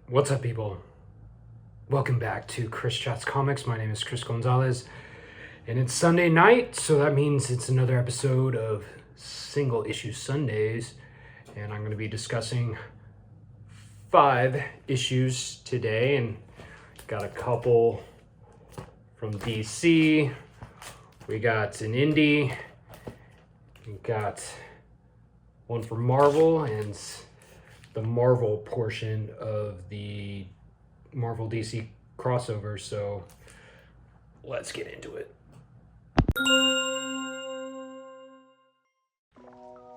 What's up, people? Welcome back to Chris Chats Comics. My name is Chris Gonzalez, and it's Sunday night, so that means it's another episode of Single Issue Sundays, and I'm going to be discussing 5 issues today, and got a couple from DC. We got an indie. We got one for Marvel, and the Marvel portion of the Marvel DC crossover, so let's get into it.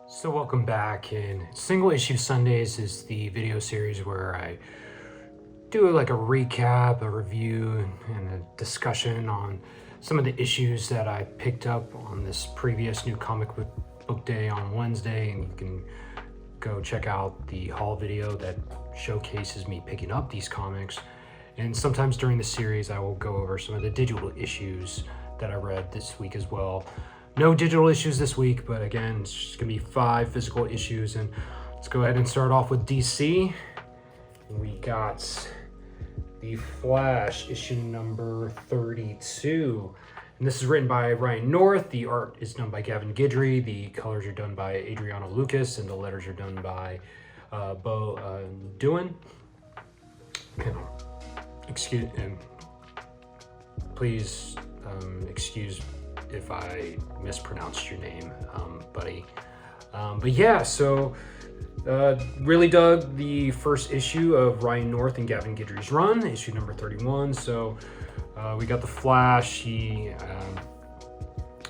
So welcome back, and Single Issue Sundays is the video series where I do like a recap, a review, and a discussion on some of the issues that I picked up on this previous New Comic Book Day on Wednesday, and you can go check out the haul video that showcases me picking up these comics. And sometimes during the series I will go over some of the digital issues that I read this week as well. No digital issues this week, but again, it's just gonna be 5 physical issues. And let's go ahead and start off with DC. We got The Flash, issue number 32. And this is written by Ryan North. The art is done by Gavin Guidry. The colors are done by Adriano Lucas, and the letters are done by Bo Duin. Please excuse if I mispronounced your name, buddy. But yeah, so really dug the first issue of Ryan North and Gavin Guidry's run, issue number 31. So we got the Flash.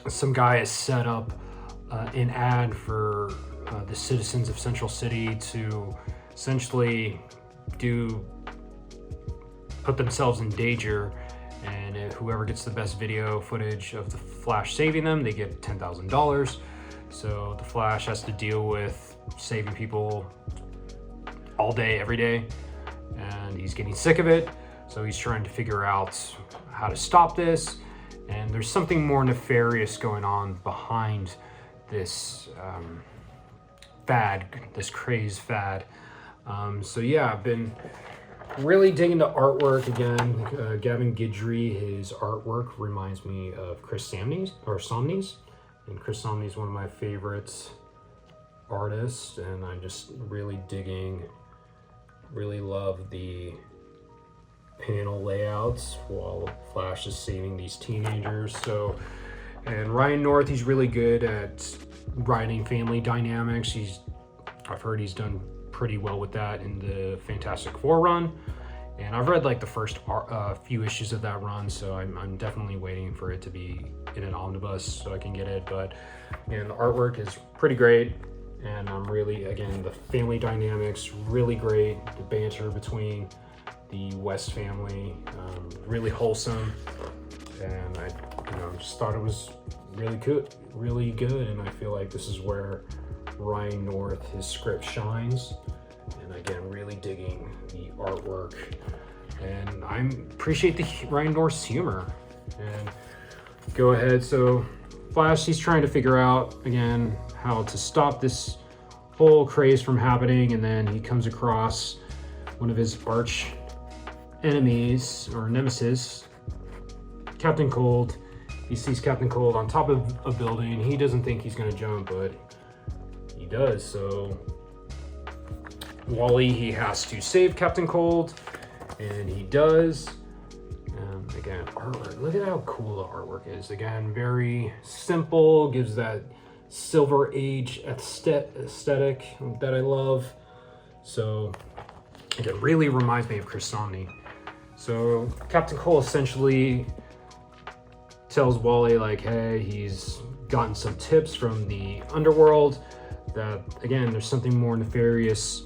Some guy has set up an ad for the citizens of Central City to essentially put themselves in danger, and whoever gets the best video footage of the Flash saving them, they get $10,000. So the Flash has to deal with saving people all day, every day, and he's getting sick of it. So he's trying to figure out how to stop this, and there's something more nefarious going on behind this fad, this craze fad. So yeah, I've been really digging the artwork again. Gavin Guidry, his artwork reminds me of Chris Samnee's, and Chris Samnee is one of my favorites artists, and I'm just really love the panel layouts while Flash is saving these teenagers. So, and Ryan North, he's really good at writing family dynamics. I've heard he's done pretty well with that in the Fantastic Four run, and I've read like the first few issues of that run, so I'm definitely waiting for it to be in an omnibus so I can get it. But the artwork is pretty great, and I'm really, again, the family dynamics really great. The banter between the West family, really wholesome, and I just thought it was really good, and I feel like this is where Ryan North, his script shines. And again, really digging the artwork, and I appreciate the Ryan North's humor. And go ahead, so Flash, he's trying to figure out again how to stop this whole craze from happening, and then he comes across one of his arch enemies or nemesis, Captain Cold. He sees Captain Cold on top of a building. He doesn't think he's gonna jump, but he does. So Wally, he has to save Captain Cold, and he does. Again, artwork, look at how cool the artwork is. Again, very simple, gives that Silver Age aesthetic that I love. So again, really reminds me of Chris Samnee. So Captain Cold essentially tells Wally, like, hey, he's gotten some tips from the underworld that, again, there's something more nefarious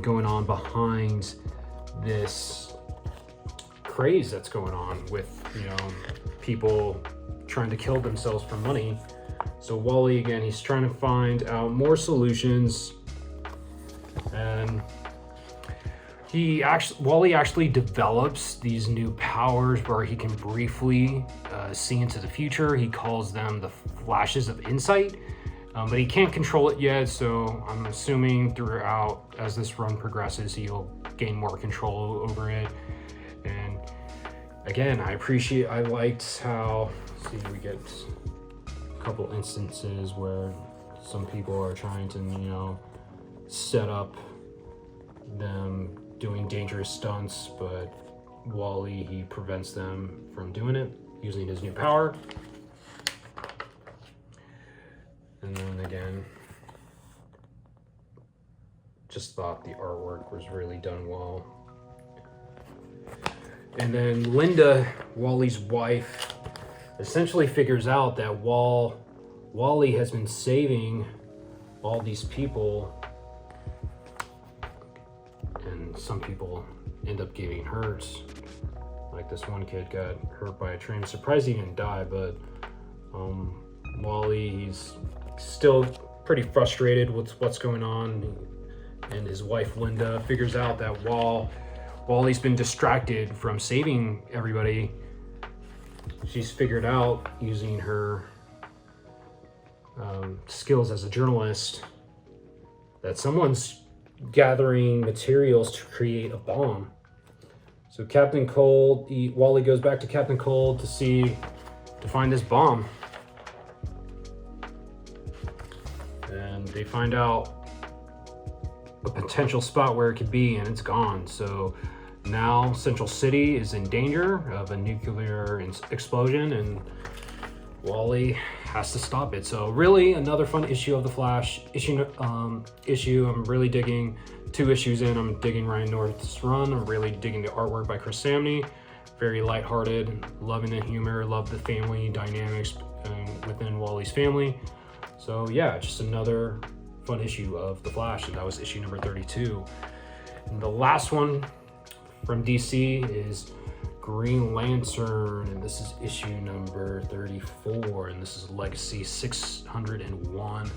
going on behind this craze that's going on with, people trying to kill themselves for money. So Wally, again, he's trying to find out more solutions, and Wally actually develops these new powers where he can briefly see into the future. He calls them the flashes of insight. But he can't control it yet, so I'm assuming throughout, as this run progresses, he'll gain more control over it. And again, I liked how, see, we get a couple instances where some people are trying to, you know, set up them doing dangerous stunts, but Wally, he prevents them from doing it using his new power. And then again, just thought the artwork was really done well. And then Linda, Wally's wife, essentially figures out that Wally has been saving all these people, and some people end up getting hurt. Like this one kid got hurt by a train. Surprised he didn't die, but Wally, he's still pretty frustrated with what's going on, and his wife Linda figures out that Wally's been distracted from saving everybody. She's figured out, using her skills as a journalist, that someone's gathering materials to create a bomb. So Wally goes back to Captain Cold to find this bomb. And they find out a potential spot where it could be, and it's gone. So now Central City is in danger of a nuclear explosion, and Wally has to stop it. So really another fun issue of the Flash issue. I'm really digging. 2 issues in, I'm digging Ryan North's run. I'm really digging the artwork by Chris Samney. Very lighthearted, loving the humor, love the family dynamics within Wally's family. So yeah, just another fun issue of the Flash, and that was issue number 32. And the last one from DC is Green Lantern, and this is issue number 34, and this is Legacy 601.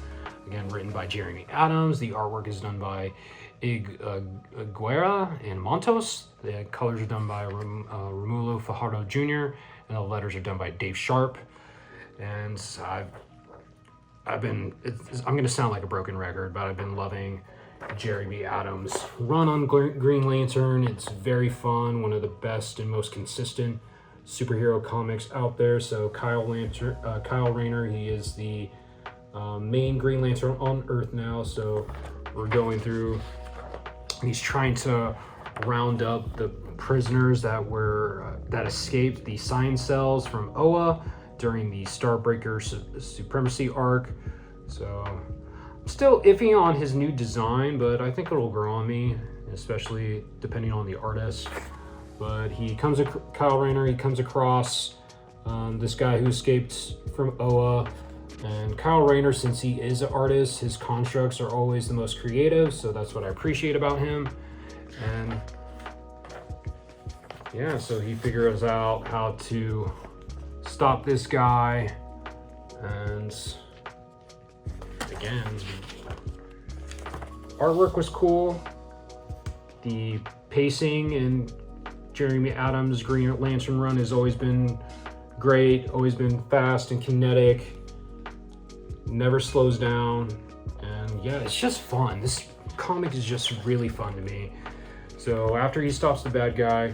Again, written by Jeremy Adams. The artwork is done by Iguera and Montos. The colors are done by Romulo Fajardo Jr., and the letters are done by Dave Sharp. And I'm going to sound like a broken record, but I've been loving Jeremy Adams' run on Green Lantern. It's very fun, one of the best and most consistent superhero comics out there. So Kyle Rayner, he is the main Green Lantern on Earth now. So we're going through, he's trying to round up the prisoners that escaped the science cells from Oa during the Starbreaker Supremacy arc. So I'm still iffy on his new design, but I think it'll grow on me, especially depending on the artist. But Kyle Rayner, he comes across this guy who escaped from Oa. And Kyle Rayner, since he is an artist, his constructs are always the most creative, so that's what I appreciate about him. And yeah, so he figures out how to stop this guy. And again, artwork was cool. The pacing in Jeremy Adams' Green Lantern run has always been great, always been fast and kinetic. Never slows down, and yeah, it's just fun. This comic is just really fun to me. So after he stops the bad guy,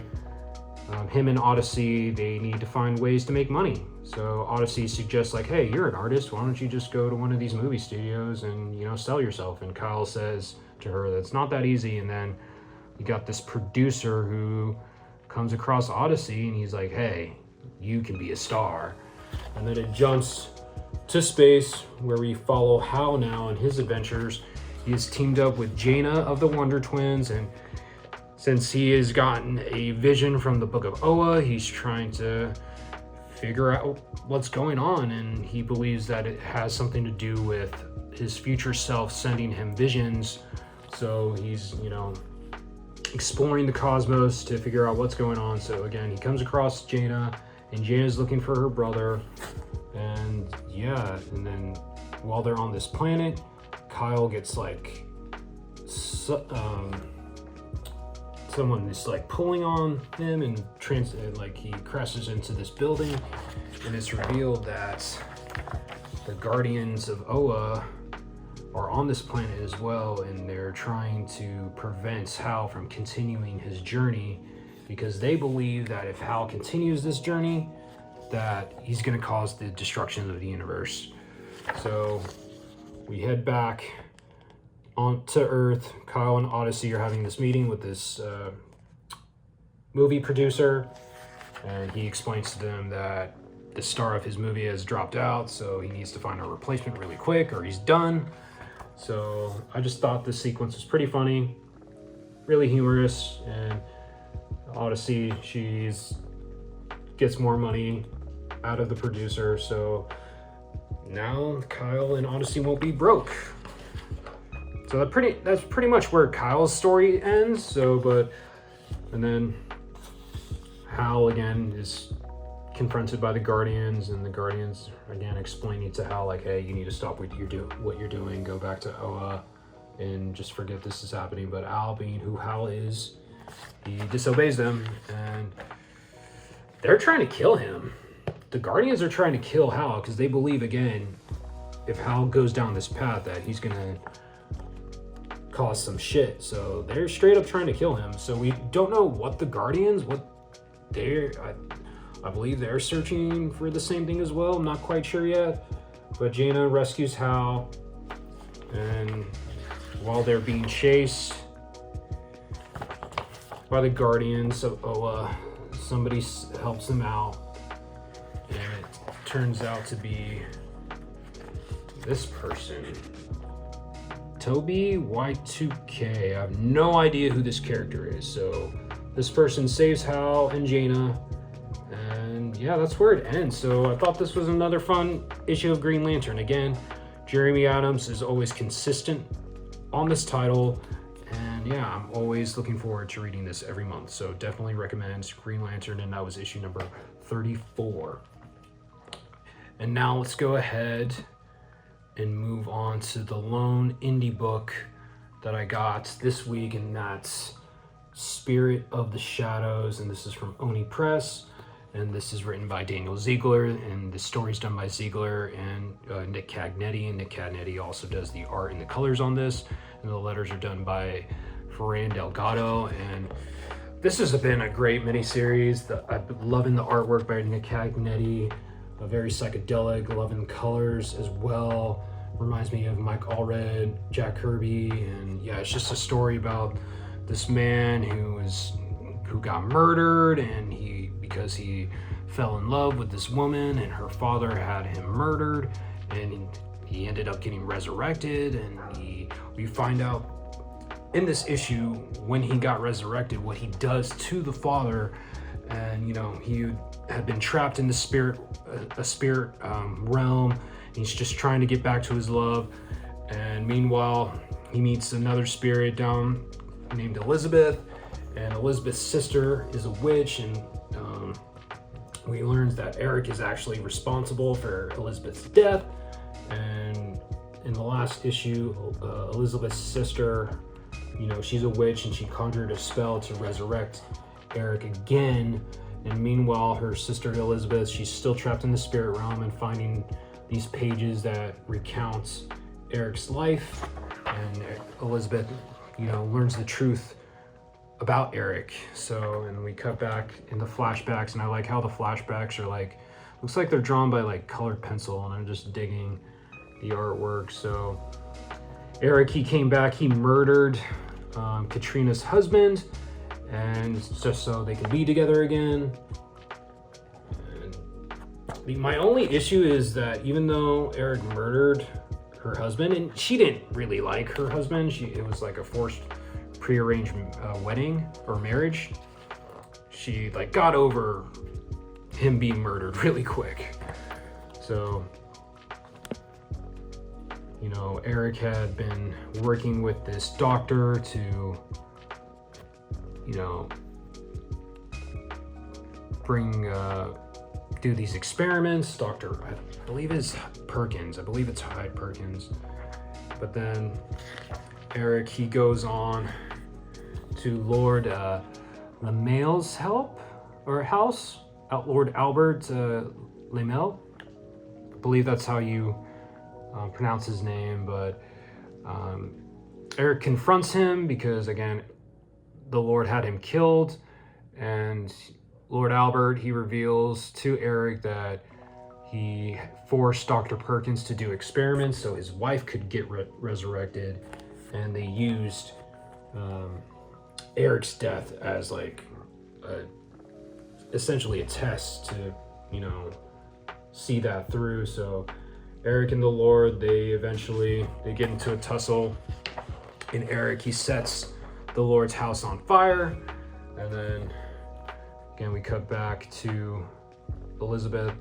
him and Odyssey, they need to find ways to make money. So Odyssey suggests, like, hey, you're an artist, why don't you just go to one of these movie studios and, you know, sell yourself? And Kyle says to her that it's not that easy. And then you got this producer who comes across Odyssey, and he's like, hey, you can be a star. And then it jumps to space, where we follow Hal now in his adventures. He has teamed up with Jaina of the Wonder Twins, and since he has gotten a vision from the Book of Oa, he's trying to figure out what's going on, and he believes that it has something to do with his future self sending him visions. So he's, you know, exploring the cosmos to figure out what's going on. So again, he comes across Jaina, and Jaina's looking for her brother. And yeah, and then while they're on this planet, Kyle gets like someone is like pulling on him, and like he crashes into this building, and it's revealed that the Guardians of Oa are on this planet as well, and they're trying to prevent Hal from continuing his journey because they believe that if Hal continues this journey, that he's going to cause the destruction of the universe. So we head back onto Earth. Kyle and Odyssey are having this meeting with this movie producer, and he explains to them that the star of his movie has dropped out, so he needs to find a replacement really quick or he's done. So I just thought this sequence was pretty funny, really humorous, and Odyssey, gets more money out of the producer, so now Kyle and Odyssey won't be broke. So that's pretty much where Kyle's story ends. And then Hal again is confronted by the Guardians, and the Guardians again explaining to Hal like, hey, you need to stop what you're doing, go back to Oa and just forget this is happening. But Al, being who Hal is, he disobeys them, and they're trying to kill him. The Guardians are trying to kill Hal because they believe, again, if Hal goes down this path that he's gonna cause some shit. So they're straight up trying to kill him. So we don't know what the Guardians, I believe they're searching for the same thing as well. I'm not quite sure yet. But Jaina rescues Hal, and while they're being chased by the Guardians of Oa, somebody helps them out, and it turns out to be this person, Toby Y2K. I have no idea who this character is. So this person saves Hal and Jaina, and yeah, that's where it ends. So I thought this was another fun issue of Green Lantern. Again, Jeremy Adams is always consistent on this title, and yeah, I'm always looking forward to reading this every month. So definitely recommend Green Lantern, and that was issue number 34. And now let's go ahead and move on to the lone indie book that I got this week, and that's Spirit of the Shadows, and this is from Oni Press, and this is written by Daniel Ziegler, and the story's done by Ziegler and Nick Cagnetti, and Nick Cagnetti also does the art and the colors on this, and the letters are done by Ferran Delgado. And this has been a great miniseries. I'm loving the artwork by Nick Cagnetti, very psychedelic, loving colors as well. Reminds me of Mike Allred, Jack Kirby, and yeah, it's just a story about this man who got murdered, and because he fell in love with this woman, and her father had him murdered, and he ended up getting resurrected, and we find out in this issue when he got resurrected what he does to the father. And he had been trapped in the spirit realm. He's just trying to get back to his love, and meanwhile he meets another spirit down named Elizabeth, and Elizabeth's sister is a witch, and we learn that Eric is actually responsible for Elizabeth's death. And in the last issue, Elizabeth's sister, she's a witch, and she conjured a spell to resurrect Eric again. And meanwhile, her sister Elizabeth, she's still trapped in the spirit realm and finding these pages that recount Eric's life, and Elizabeth learns the truth about Eric. So, and we cut back in the flashbacks, and I like how the flashbacks are looks like they're drawn by colored pencil, and I'm just digging the artwork. So Eric, he came back, he murdered Katrina's husband, and just so they could be together again. And my only issue is that even though Eric murdered her husband, and she didn't really like her husband, it was like a forced prearranged wedding or marriage, she got over him being murdered really quick. So Eric had been working with this doctor to do these experiments. Doctor, I believe it's Perkins. I believe it's Hyde Perkins. But then Eric, he goes on to Lord LeMail's house, Lord Albert LeMail. I believe that's how you pronounce his name. But Eric confronts him because, again, the Lord had him killed, and Lord Albert, he reveals to Eric that he forced Dr. Perkins to do experiments so his wife could get resurrected, and they used Eric's death as like essentially a test to, you know, see that through. So Eric and the Lord, they get into a tussle, and Eric, he sets the Lord's house on fire. And then again, we cut back to Elizabeth.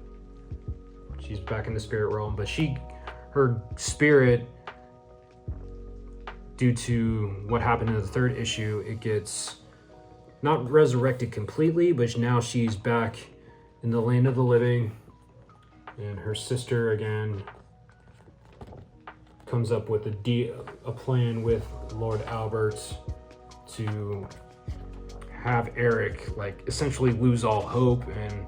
She's back in the spirit realm, but her spirit, due to what happened in the third issue, it gets not resurrected completely, but now she's back in the land of the living. And her sister, again, comes up with a plan with Lord Albert to have Eric, like, essentially lose all hope and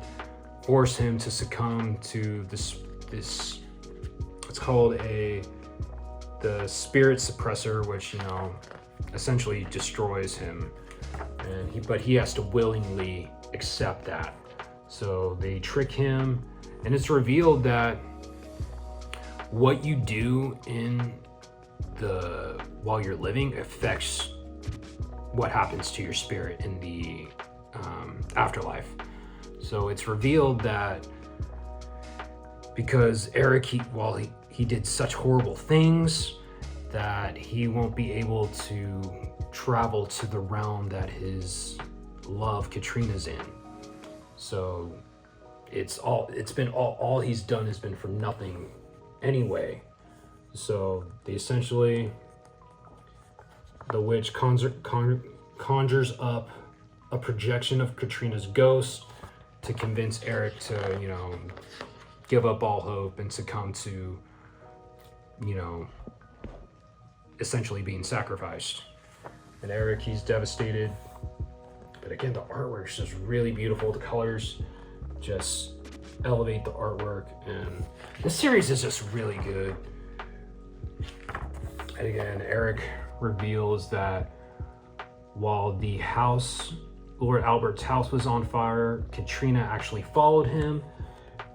force him to succumb to this it's called the spirit suppressor, which, you know, essentially destroys him, but he has to willingly accept that. So they trick him, and it's revealed that what you do while you're living affects what happens to your spirit in the afterlife. So it's revealed that because Eric, while he did such horrible things, that he won't be able to travel to the realm that his love Katrina's in. So all he's done has been for nothing anyway. So the witch conjures up a projection of Katrina's ghost to convince Eric to, you know, give up all hope and succumb to, you know, essentially being sacrificed. And Eric, he's devastated. But again, the artwork is just really beautiful. The colors just elevate the artwork, and this series is just really good. And again, Eric reveals that while the house, Lord Albert's house, was on fire, Katrina actually followed him,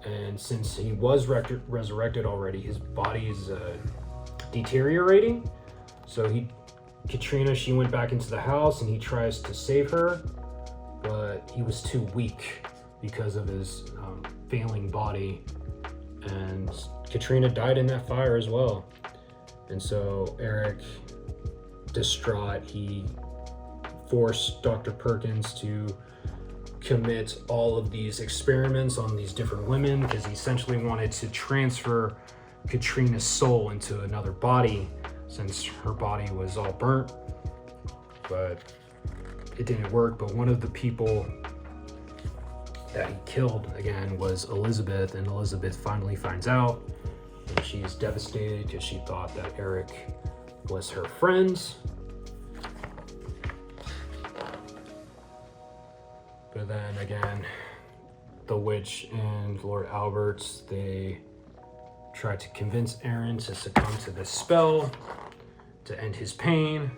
and since he was resurrected already, his body is deteriorating. So Katrina, she went back into the house, and he tries to save her, but he was too weak because of his failing body, and Katrina died in that fire as well. And so Eric, distraught, he forced Dr. Perkins to commit all of these experiments on these different women, because he essentially wanted to transfer Katrina's soul into another body, since her body was all burnt. But it didn't work. But one of the people that he killed, again, was Elizabeth, and Elizabeth finally finds out, and she's devastated because she thought that Eric was her friend. But then again, the witch and Lord Albert, they tried to convince Aaron to succumb to this spell to end his pain.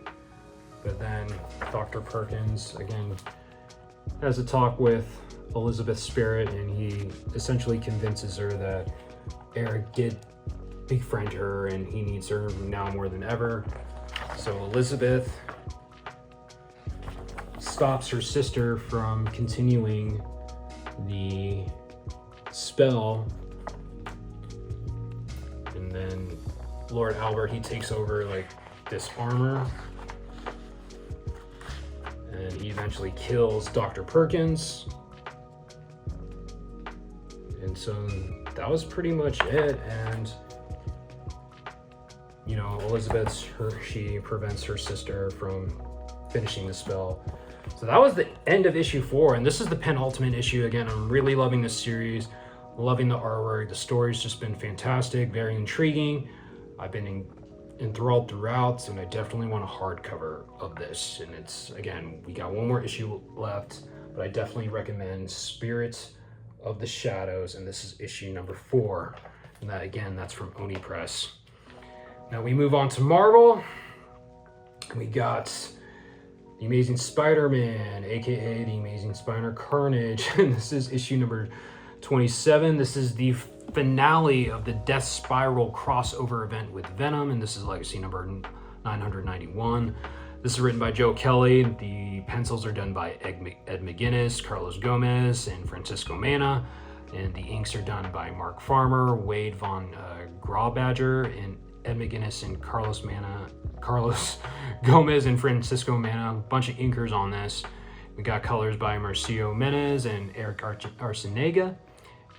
But then Dr. Perkins, again, has a talk with Elizabeth's spirit, and he essentially convinces her that Eric did befriend her and he needs her now more than ever. So Elizabeth stops her sister from continuing the spell, and then Lord Albert, he takes over like this armor, and he eventually kills Dr. Perkins. And so that was pretty much it. And you know, she prevents her sister from finishing the spell. So that was the end of issue 4, and this is the penultimate issue. Again, I'm really loving this series, loving the artwork. The story's just been fantastic, very intriguing. I've been enthralled throughout, and I definitely want a hardcover of this. And it's, again, we got one more issue left, but I definitely recommend Spirits of the Shadows, and this is issue number 4. And that, again, that's from Oni Press. Now we move on to Marvel. We got the Amazing Spider-Man, aka the Amazing Spider-Carnage. And this is issue number 27. This is the finale of the Death Spiral crossover event with Venom, and this is legacy number 991. This is written by Joe Kelly. The pencils are done by Ed McGuinness, Carlos Gomez, and Francisco Mana. And the inks are done by Mark Farmer, Wade Von Grawbadger, and Ed McGuinness and Carlos Gomez and Francisco Mana. A bunch of inkers on this. We got colors by Marcio Menez and Eric Arcenega.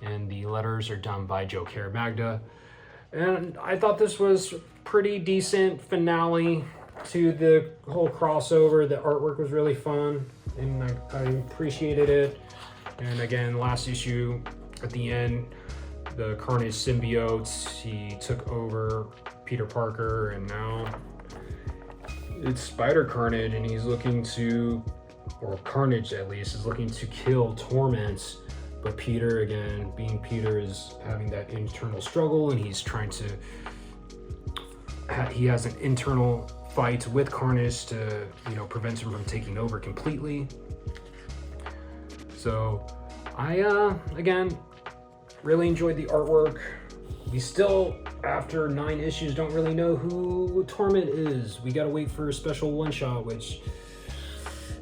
And the letters are done by Joe Caramagna. And I thought this was pretty decent finale to the whole crossover. The artwork was really fun, and I appreciated it. And again, last issue, at the end, the Carnage symbiote, he took over Peter Parker, and now it's Spider-Carnage, and he's looking to, or Carnage at least, is looking to kill Torment. But Peter, again, being Peter, is having that internal struggle, and he's trying to, he has an internal fight with Carnage to, prevent him from taking over completely. So I, again, really enjoyed the artwork. We still, after 9 issues, don't really know who Torment is. We gotta wait for a special one-shot, which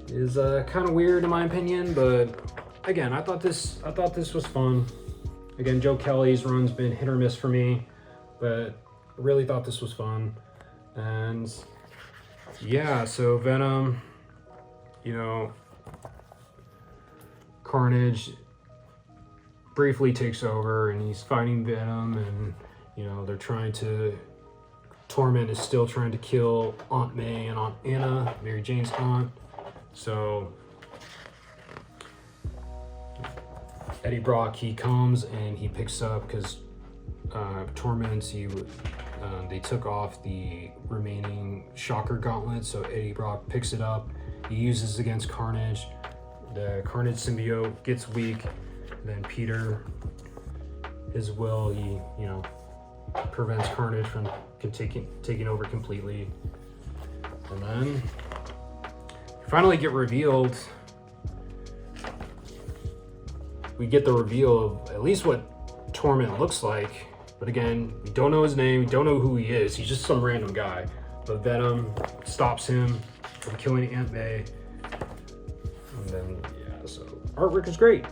is kind of weird in my opinion, but again, I thought this was fun. Again, Joe Kelly's run's been hit or miss for me, but I really thought this was fun. And yeah, so Venom, Carnage briefly takes over, and he's fighting Venom, and they're trying to, Torment is still trying to kill Aunt May and Aunt Anna, Mary Jane's aunt. So Eddie Brock, he comes and he picks up, because Torment, they took off the remaining Shocker gauntlet, so Eddie Brock picks it up. He uses it against Carnage. The Carnage symbiote gets weak. Then Peter, his will, he prevents Carnage from taking over completely. And then finally get revealed. We get the reveal of at least what Torment looks like. But again, we don't know his name, we don't know who he is. He's just some random guy. But Venom stops him from killing Aunt May. And then, so artwork is great.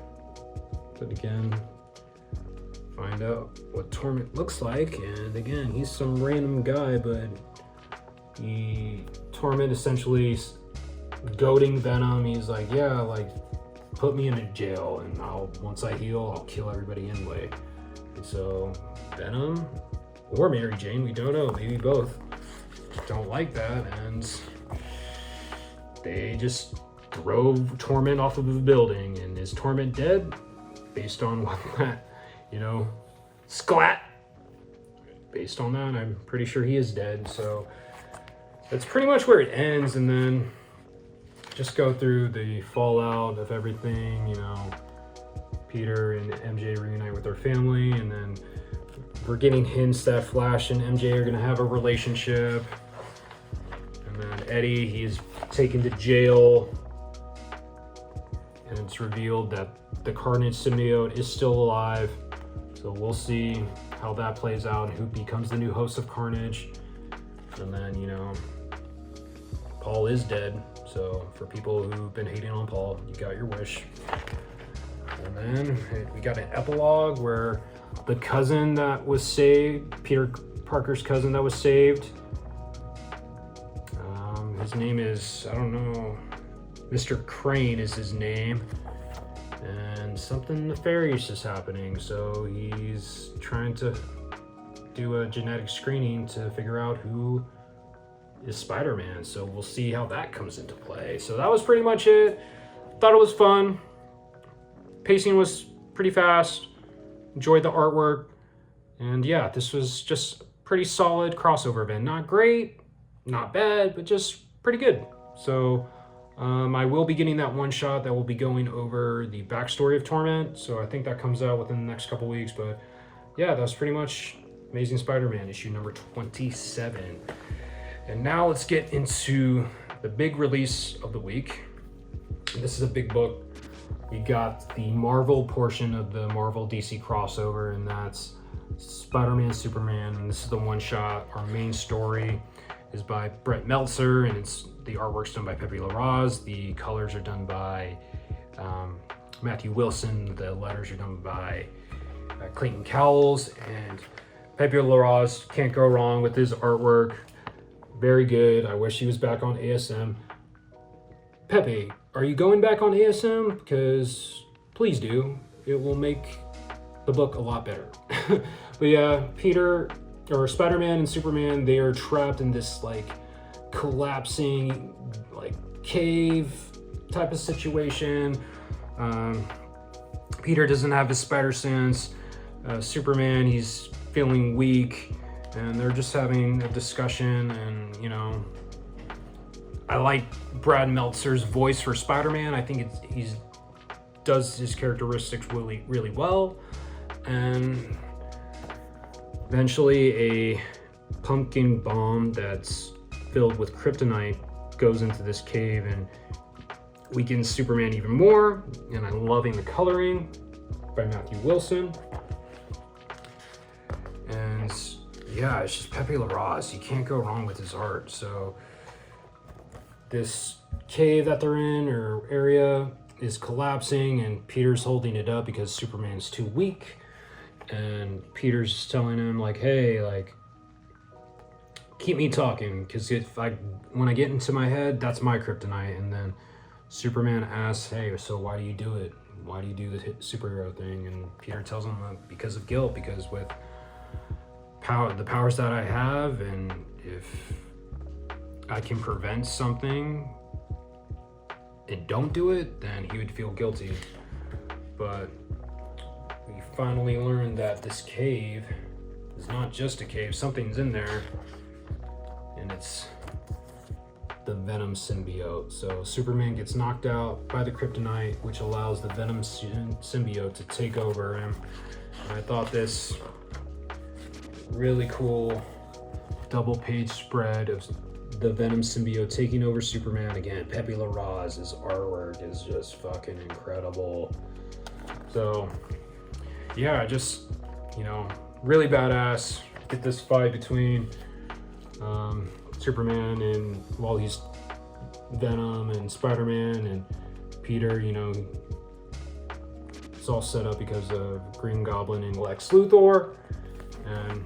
But again, find out what Torment looks like. And again, he's some random guy, but Torment essentially goading Venom. He's like, put me in a jail, and once I heal, I'll kill everybody anyway. And so Venom or Mary Jane, we don't know, maybe both, don't like that, and they just drove Torment off of the building. And is Torment dead? Based on what that, sklat. Based on that, I'm pretty sure he is dead. So that's pretty much where it ends, and then just go through the fallout of everything. Peter and MJ reunite with their family, and then we're getting hints that Flash and MJ are gonna have a relationship. And then Eddie, he's taken to jail, and it's revealed that the Carnage symbiote is still alive. So we'll see how that plays out, who becomes the new host of Carnage. And then, Paul is dead. So for people who've been hating on Paul, you got your wish. And then we got an epilogue where the cousin that was saved, Peter Parker's cousin that was saved, his name is, I don't know, Mr. Crane is his name. And something nefarious is happening, so he's trying to do a genetic screening to figure out who is Spider-Man. So we'll see how that comes into play. So that was pretty much it. Thought it was fun. Pacing was pretty fast. Enjoyed the artwork. And yeah, this was just pretty solid crossover event. Not great, not bad, but just pretty good. So I will be getting that one shot that will be going over the backstory of Torment. So I think that comes out within the next couple weeks. But yeah, that's pretty much Amazing Spider-Man, issue number 27. And now let's get into the big release of the week. This is a big book. We got the Marvel portion of the Marvel DC crossover, and that's Spider-Man, Superman, and this is the one-shot. Our main story is by Brett Meltzer, and it's the artwork's done by Pepe Larraz. The colors are done by Matthew Wilson. The letters are done by Clayton Cowles, and Pepe Larraz can't go wrong with his artwork. Very good. I wish he was back on ASM. Pepe, are you going back on ASM? Because please do. It will make the book a lot better. But yeah, Peter, or Spider-Man and Superman, they are trapped in this like collapsing like cave type of situation. Peter doesn't have his spider sense. Superman, he's feeling weak, and they're just having a discussion. And you know, I like Brad Meltzer's voice for Spider-Man. I think he's does his characteristics really, really well. And eventually a pumpkin bomb that's filled with kryptonite goes into this cave and weakens Superman even more. And I'm loving the coloring by Matthew Wilson. And yeah, it's just Pepe Larraz. You can't go wrong with his art. So this cave that they're in, or area, is collapsing, and Peter's holding it up because Superman's too weak. And Peter's telling him like, hey, like, keep me talking, because when I get into my head, that's my kryptonite. And then Superman asks, hey, so why do you do it? Why do you do the superhero thing? And Peter tells him, because of guilt, because with the powers that I have, and if I can prevent something and don't do it, then he would feel guilty. But we finally learned that this cave is not just a cave. Something's in there, and it's the Venom symbiote. So Superman gets knocked out by the kryptonite, which allows the Venom symbiote to take over him. And I thought this really cool double page spread of the Venom symbiote taking over Superman again. Pepe Larraz's artwork is just fucking incredible. So yeah, just, you know, really badass. Get this fight between Superman and, while he's Venom, and Spider-Man and Peter. You know, it's all set up because of Green Goblin and Lex Luthor. And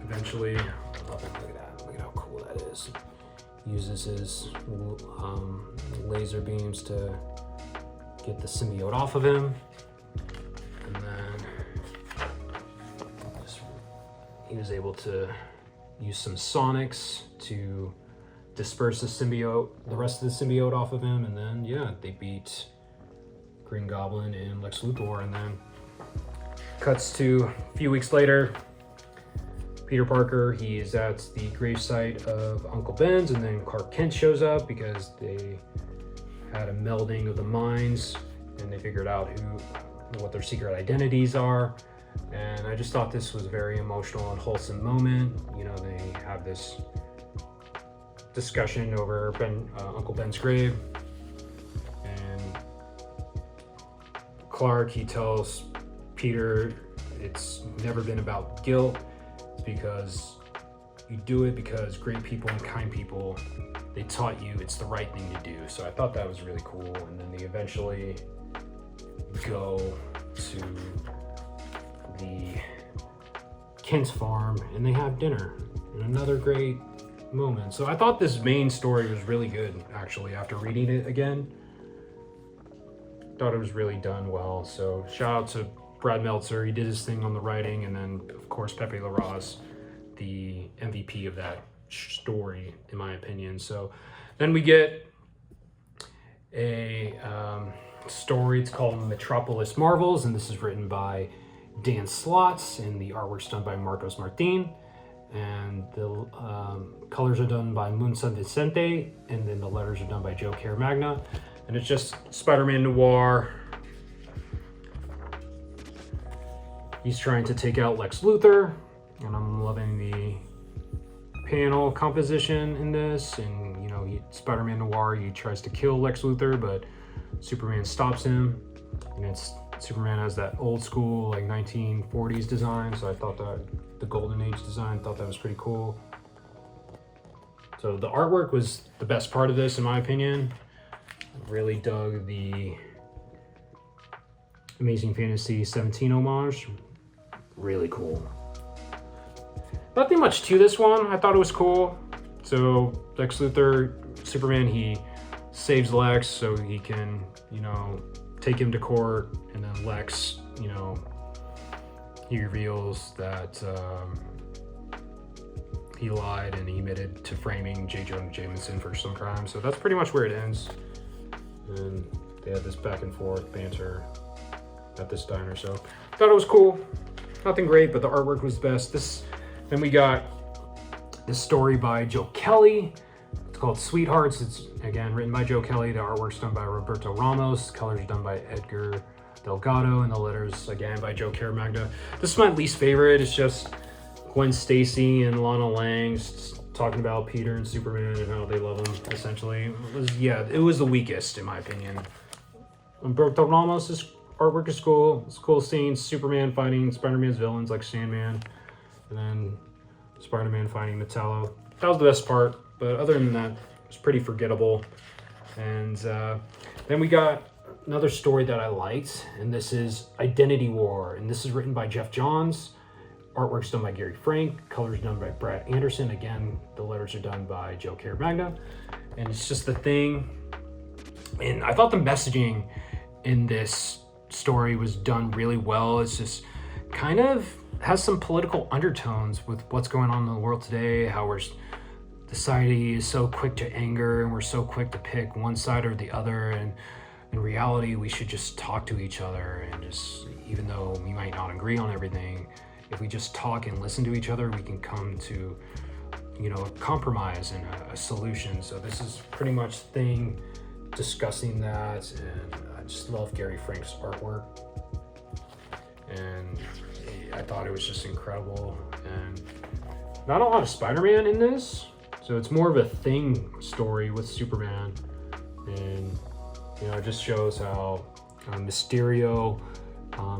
eventually, look at that. Look at how cool that is. Uses his laser beams to get the symbiote off of him. And then he was able to use some sonics to disperse the rest of the symbiote off of him. And then, yeah, they beat Green Goblin and Lex Luthor. And then cuts to a few weeks later, Peter Parker, he is at the gravesite of Uncle Ben's, and then Clark Kent shows up because they had a melding of the minds and they figured out what their secret identities are. And I just thought this was a very emotional and wholesome moment. You know, they have this discussion over Uncle Ben's grave, and Clark, he tells Peter it's never been about guilt. It's because you do it because great people and kind people, they taught you it's the right thing to do. So I thought that was really cool. And then they eventually go to the Kent's farm and they have dinner, and another great moment. So I thought this main story was really good, actually. After reading it again, thought it was really done well. So shout out to Brad Meltzer. He did his thing on the writing, and then of course Pepe Larraz, the MVP of that story, in my opinion. So then we get a story. It's called Metropolis Marvels, and this is written by Dan Slotts, and the artwork's done by Marcos Martin, and the colors are done by Munson Vicente, and then the letters are done by Joe Caramagna. And it's just Spider-Man Noir He's trying to take out Lex Luthor, and I'm loving the panel composition in this. And you know, Spider-Man Noir, he tries to kill Lex Luthor, but Superman stops him. And it's Superman has that old school like 1940s design, so I thought that the Golden Age design, thought that was pretty cool. So the artwork was the best part of this, in my opinion. I really dug the Amazing Fantasy 17 homage. Really cool. Nothing much to this one. I thought it was cool. So Lex Luthor, Superman, he saves Lex so he can, you know, take him to court, and then Lex, you know, he reveals that he lied and he admitted to framing J. Jonah Jameson for some crime. So that's pretty much where it ends. And they had this back and forth banter at this diner. So I thought it was cool. Nothing great, but the artwork was best. Then we got this story by Joe Kelly. It's called Sweethearts. It's again written by Joe Kelly. The artwork's done by Roberto Ramos. Colors done by Edgar Delgado, and the letters again by Joe Caramagna. This is my least favorite. It's just Gwen Stacy and Lana Lang talking about Peter and Superman and how they love him. Essentially, it was the weakest in my opinion. Roberto Ramos' artwork is cool. It's cool seeing Superman fighting Spider-Man's villains like Sandman, and then Spider-Man fighting Metallo. That was the best part, but other than that, it was pretty forgettable. And then we got another story that I liked, and this is Identity War, and this is written by Jeff Johns. Artwork's done by Gary Frank, colors done by Brad Anderson. Again, the letters are done by Joe Caramagna, and it's just the thing. And I thought the messaging in this story was done really well. It's just kind of has some political undertones with what's going on in the world today, how society is so quick to anger and we're so quick to pick one side or the other, and in reality we should just talk to each other, and just, even though we might not agree on everything, if we just talk and listen to each other, we can come to, you know, a compromise and a solution. So this is pretty much thing discussing that, and I just love Gary Frank's artwork, and I thought it was just incredible. And not a lot of Spider-Man in this, so it's more of a Thing story with Superman, and you know, it just shows how Mysterio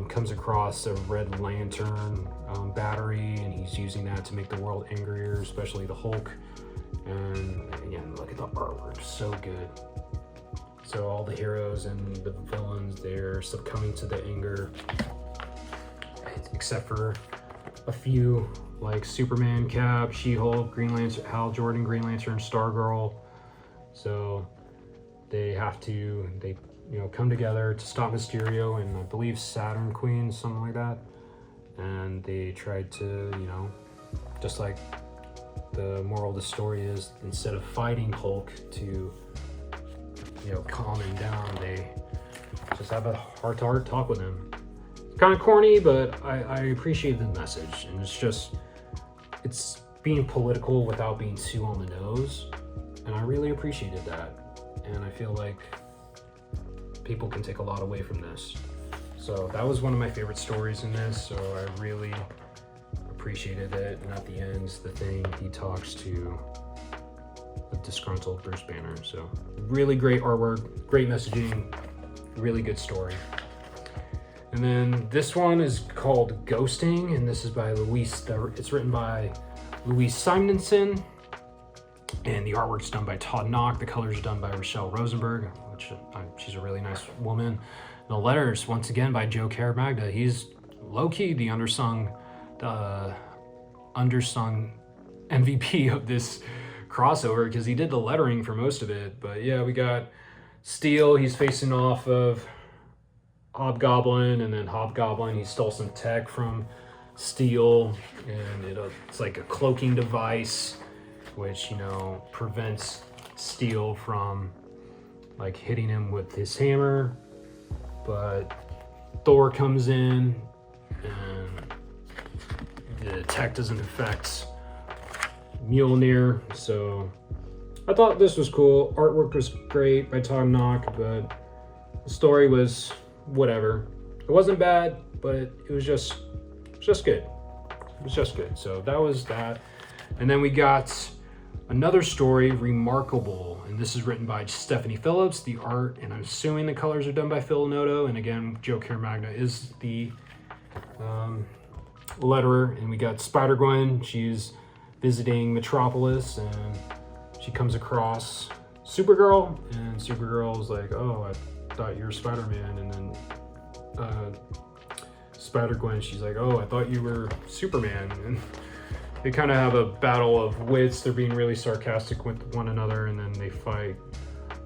comes across a Red Lantern battery, and he's using that to make the world angrier, especially the Hulk. And again, look at the artwork, so good. So all the heroes and the villains, they're succumbing to the anger, except for a few, like Superman, Cap, She-Hulk, Green Lantern, Hal Jordan, Green Lantern, Stargirl. So they come together to stop Mysterio and I believe Saturn Queen, something like that. And they tried to, you know, just like the moral of the story is, instead of fighting Hulk to, you know, calm him down, they just have a heart-to-heart talk with him. It's kind of corny, but I appreciate the message, and it's being political without being too on the nose, and I really appreciated that. And I feel like people can take a lot away from this. So that was one of my favorite stories in this, so I really appreciated it. And at the end, the Thing, he talks to a disgruntled Bruce Banner. So really great artwork, great messaging, really good story. And then this one is called Ghosting, and this is by it's written by Louise Simonson, and the artwork's done by Todd Knock. The colors are done by Rochelle Rosenberg, which she's a really nice woman. The letters, once again, by Joe Caramagna. He's low-key the undersung MVP of this crossover, because he did the lettering for most of it. But yeah, we got Steel. He's facing off of Hobgoblin, and then Hobgoblin, he stole some tech from Steel, and it's like a cloaking device, which, you know, prevents Steel from like hitting him with his hammer. But Thor comes in, and the tech doesn't affect Mjolnir. So I thought this was cool. Artwork was great by Todd Knock, but the story was whatever. It wasn't bad, but it was just It's just good. It was just good. So that was that. And then we got another story, Remarkable, and this is written by Stephanie Phillips. The art, and I'm assuming the colors are done by Phil Noto. And again, Joe Caramagna is the letterer. And we got Spider-Gwen. She's visiting Metropolis, and she comes across Supergirl, and Supergirl is like, "Oh, I thought you were Spider-Man," and then Spider-Gwen, she's like, "Oh, I thought you were Superman," and they kind of have a battle of wits. They're being really sarcastic with one another, and then they fight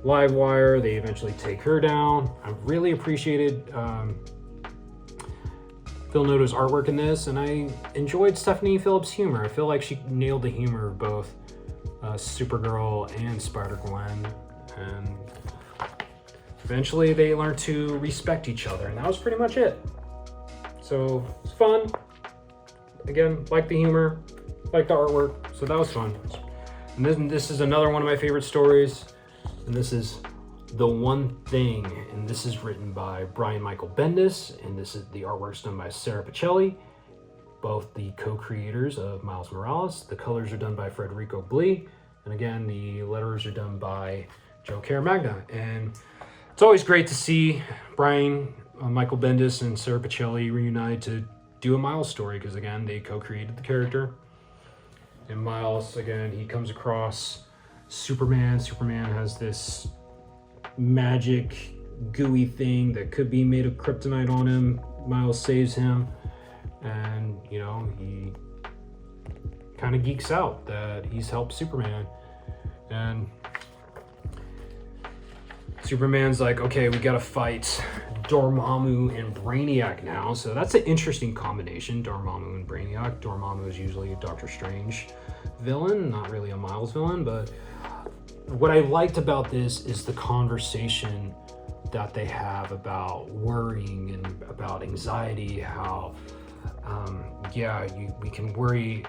Livewire. They eventually take her down. I really appreciated Phil Noto's artwork in this, and I enjoyed Stephanie Phillips' humor. I feel like she nailed the humor of both Supergirl and Spider-Gwen, and eventually they learn to respect each other, and that was pretty much it. So it's fun. Again, like the humor, like the artwork, so that was fun. And then this is another one of my favorite stories, and this is The One Thing, and this is written by Brian Michael Bendis, and this is the artwork's done by Sarah Pichelli, both the co-creators of Miles Morales. The colors are done by Federico Blee, and again, the letters are done by Joe Caramagna. And it's always great to see Brian Michael Bendis and Sarah Pichelli reunite to do a Miles story, because again, they co-created the character. And Miles, again, he comes across Superman. Superman has this magic gooey thing that could be made of kryptonite on him. Miles saves him, and you know, he kind of geeks out that he's helped Superman, and Superman's like, okay, we gotta fight Dormammu and Brainiac now. So that's an interesting combination, Dormammu and Brainiac. Dormammu is usually a Doctor Strange villain, not really a Miles villain, but what I liked about this is the conversation that they have about worrying and about anxiety, how we can worry.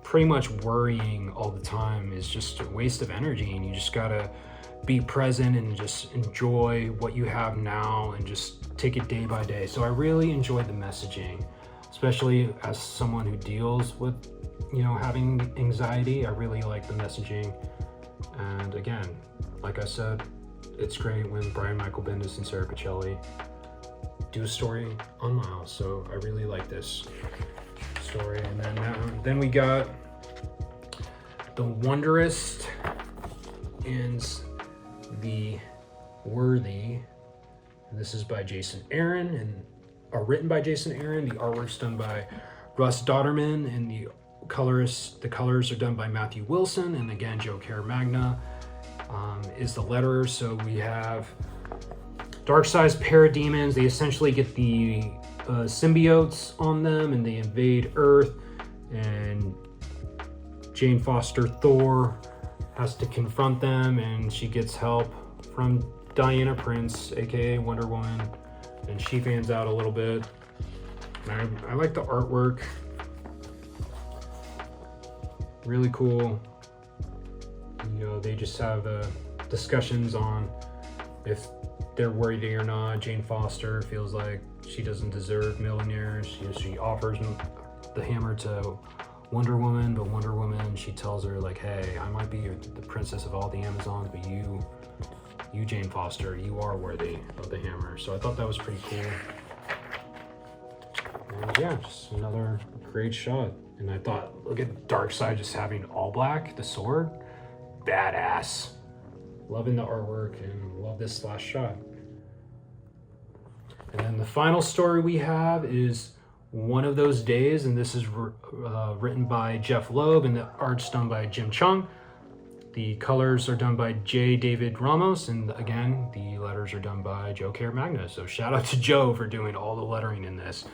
Pretty much worrying all the time is just a waste of energy, and you just gotta be present and just enjoy what you have now and just take it day by day. So I really enjoyed the messaging, especially as someone who deals with, you know, having anxiety. I really like the messaging. And again, like I said, it's great when Brian Michael Bendis and Sarah Pichelli do a story on Miles. So I really like this story. And then we got The Wondrous and the Worthy. And this is by Jason Aaron, and written by Jason Aaron. The artwork's done by Russ Dodderman, and the colors are done by Matthew Wilson, and again, Joe Caramagna is the letterer. So we have Darkseid's parademons. They essentially get the symbiotes on them, and they invade Earth, and Jane Foster Thor has to confront them, and she gets help from Diana Prince, aka Wonder Woman, and she fans out a little bit. And I like the artwork. Really cool. You know, they just have discussions on if they're worthy or not. Jane Foster feels like she doesn't deserve millionaires. She offers the hammer to Wonder Woman, but Wonder Woman, she tells her like, hey, I might be the princess of all the Amazons, but you Jane Foster, you are worthy of the hammer. So I thought that was pretty cool. And yeah, just another great shot. And I thought, look at Darkseid just having all black, the sword, badass. Loving the artwork and love this last shot. And then the final story we have is One of Those Days, and this is written by Jeff Loeb, and the art's done by Jim Chung. The colors are done by J. David Ramos, and again, the letters are done by Joe Caramagna. So shout out to Joe for doing all the lettering in this.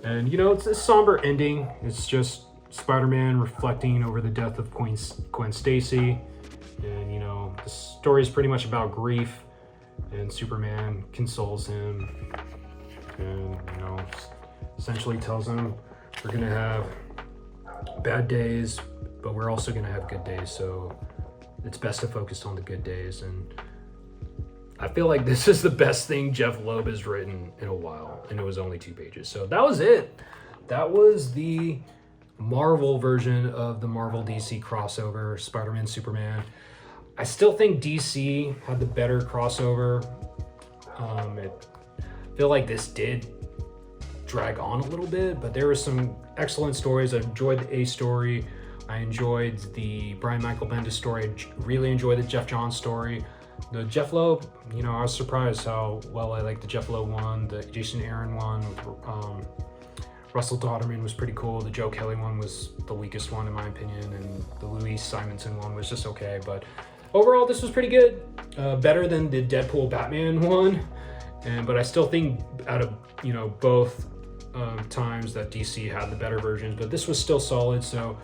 And you know, it's a somber ending. It's just Spider-Man reflecting over the death of Gwen Stacy. And you know, the story is pretty much about grief, and Superman consoles him. And you know, essentially tells him we're gonna have bad days, but we're also gonna have good days. So it's best to focus on the good days. And I feel like this is the best thing Jeff Loeb has written in a while, and it was only 2 pages. So that was it. that was the Marvel version of the Marvel DC crossover, Spider-Man, Superman. I still think DC had the better crossover. I feel like this did drag on a little bit, but there were some excellent stories. I enjoyed the A story. I enjoyed the Brian Michael Bendis story. I really enjoyed the Jeff Johns story. The Jeff Loeb, you know, I was surprised how well I liked the Jeff Loeb one. The Jason Aaron one with Russell Dodderman was pretty cool. The Joe Kelly one was the weakest one in my opinion, and the Louise Simonson one was just okay. But overall, this was pretty good. Better than the Deadpool Batman one, but I still think out of, you know, both times that DC had the better versions, but this was still solid, so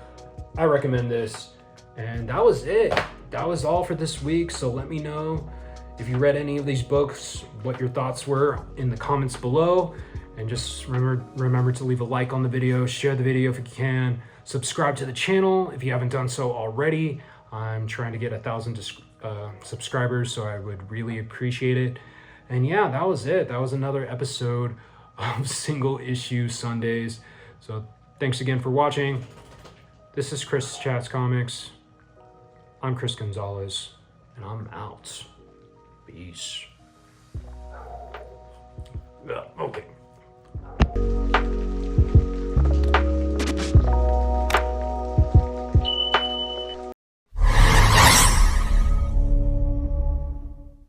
I recommend this. And that was it. That was all for this week. So let me know if you read any of these books, what your thoughts were in the comments below. And just remember to leave a like on the video, share the video if you can, subscribe to the channel if you haven't done so already. I'm trying to get 1,000 subscribers, so I would really appreciate it. And yeah, that was it. That was another episode of Single Issue Sundays. So thanks again for watching. This is Chris Chats Comics. I'm Chris Gonzalez, and I'm out. Peace. Yeah, okay.